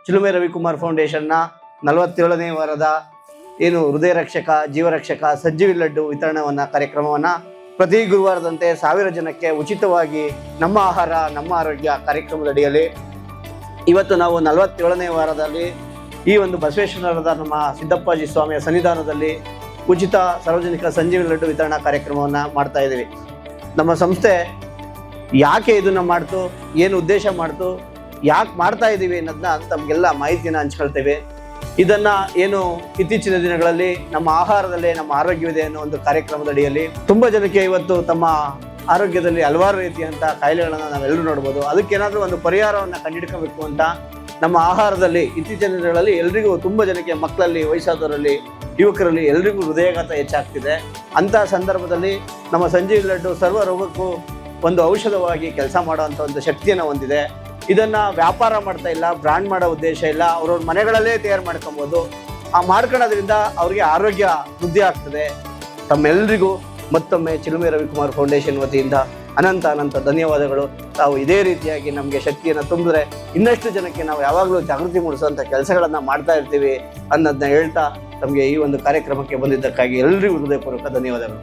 ಚಿಲುಮೆ ರವಿಕುಮಾರ್ ಫೌಂಡೇಶನ್ನ 47ನೇ ವಾರದ ಏನು ಹೃದಯ ರಕ್ಷಕ ಜೀವರಕ್ಷಕ ಸಜ್ಜೀವಿ ಲಡ್ಡು ವಿತರಣೆಯನ್ನು ಕಾರ್ಯಕ್ರಮವನ್ನು ಪ್ರತಿ ಗುರುವಾರದಂತೆ 1000 ಜನಕ್ಕೆ ಉಚಿತವಾಗಿ ನಮ್ಮ ಆಹಾರ ನಮ್ಮ ಆರೋಗ್ಯ ಕಾರ್ಯಕ್ರಮದಡಿಯಲ್ಲಿ ಇವತ್ತು ನಾವು 47ನೇ ವಾರದಲ್ಲಿ ಈ ಒಂದು ಬಸವೇಶ್ವರದ ನಮ್ಮ ಸಿದ್ದಪ್ಪಾಜಿ ಸ್ವಾಮಿಯ ಸನ್ನಿಧಾನದಲ್ಲಿ ಉಚಿತ ಸಾರ್ವಜನಿಕ ಸಂಜೀವಿ ಲಡ್ಡು ವಿತರಣಾ ಕಾರ್ಯಕ್ರಮವನ್ನು ಮಾಡ್ತಾ ಇದ್ದೀವಿ. ನಮ್ಮ ಸಂಸ್ಥೆ ಯಾಕೆ ಇದನ್ನು ಮಾಡ್ತು, ಏನು ಉದ್ದೇಶ ಮಾಡ್ತು, ಯಾಕೆ ಮಾಡ್ತಾ ಇದ್ದೀವಿ ಅನ್ನೋದನ್ನ ತಮಗೆಲ್ಲ ಮಾಹಿತಿಯನ್ನು ಹಂಚ್ಕೊಳ್ತೇವೆ. ಇದನ್ನು ಏನು ಇತ್ತೀಚಿನ ದಿನಗಳಲ್ಲಿ ನಮ್ಮ ಆಹಾರದಲ್ಲೇ ನಮ್ಮ ಆರೋಗ್ಯವಿದೆ ಅನ್ನೋ ಒಂದು ಕಾರ್ಯಕ್ರಮದಡಿಯಲ್ಲಿ ತುಂಬ ಜನಕ್ಕೆ ಇವತ್ತು ತಮ್ಮ ಆರೋಗ್ಯದಲ್ಲಿ ಹಲವಾರು ರೀತಿಯಂಥ ಕಾಯಿಲೆಗಳನ್ನು ನಾವೆಲ್ಲರೂ ನೋಡ್ಬೋದು. ಅದಕ್ಕೇನಾದರೂ ಒಂದು ಪರಿಹಾರವನ್ನು ಕಂಡುಹಿಡ್ಕೋಬೇಕು ಅಂತ ನಮ್ಮ ಆಹಾರದಲ್ಲಿ ಇತ್ತೀಚಿನ ದಿನಗಳಲ್ಲಿ ಎಲ್ರಿಗೂ ತುಂಬ ಜನಕ್ಕೆ, ಮಕ್ಕಳಲ್ಲಿ, ವಯಸ್ಸಾದವರಲ್ಲಿ, ಯುವಕರಲ್ಲಿ ಎಲ್ರಿಗೂ ಹೃದಯಾಘಾತ ಹೆಚ್ಚಾಗ್ತಿದೆ. ಅಂಥ ಸಂದರ್ಭದಲ್ಲಿ ನಮ್ಮ ಸಂಜೀವಿ ಲಡ್ಡು ಸರ್ವ ರೋಗಕ್ಕೂ ಒಂದು ಔಷಧವಾಗಿ ಕೆಲಸ ಮಾಡುವಂಥ ಒಂದು ಶಕ್ತಿಯನ್ನು ಹೊಂದಿದೆ. ಇದನ್ನು ವ್ಯಾಪಾರ ಮಾಡ್ತಾ ಇಲ್ಲ, ಬ್ರ್ಯಾಂಡ್ ಮಾಡೋ ಉದ್ದೇಶ ಇಲ್ಲ, ಅವ್ರವ್ರ ಮನೆಗಳಲ್ಲೇ ತಯಾರು ಮಾಡ್ಕೊಬೋದು. ಆ ಮಾಡ್ಕೊಳ್ಳೋದ್ರಿಂದ ಅವ್ರಿಗೆ ಆರೋಗ್ಯ ವೃದ್ಧಿ ಆಗ್ತದೆ. ತಮ್ಮೆಲ್ಲರಿಗೂ ಮತ್ತೊಮ್ಮೆ ಚಿಲುಮೆ ರವಿಕುಮಾರ್ ಫೌಂಡೇಶನ್ ವತಿಯಿಂದ ಅನಂತ ಧನ್ಯವಾದಗಳು. ತಾವು ಇದೇ ರೀತಿಯಾಗಿ ನಮಗೆ ಶಕ್ತಿಯನ್ನು ತುಂಬಿದ್ರೆ ಇನ್ನಷ್ಟು ಜನಕ್ಕೆ ನಾವು ಯಾವಾಗಲೂ ಜಾಗೃತಿ ಮೂಡಿಸುವಂಥ ಕೆಲಸಗಳನ್ನು ಮಾಡ್ತಾ ಇರ್ತೀವಿ ಅನ್ನೋದನ್ನ ಹೇಳ್ತಾ ತಮಗೆ ಈ ಒಂದು ಕಾರ್ಯಕ್ರಮಕ್ಕೆ ಬಂದಿದ್ದಕ್ಕಾಗಿ ಎಲ್ಲರಿಗೂ ಹೃದಯಪೂರ್ವಕ ಧನ್ಯವಾದಗಳು.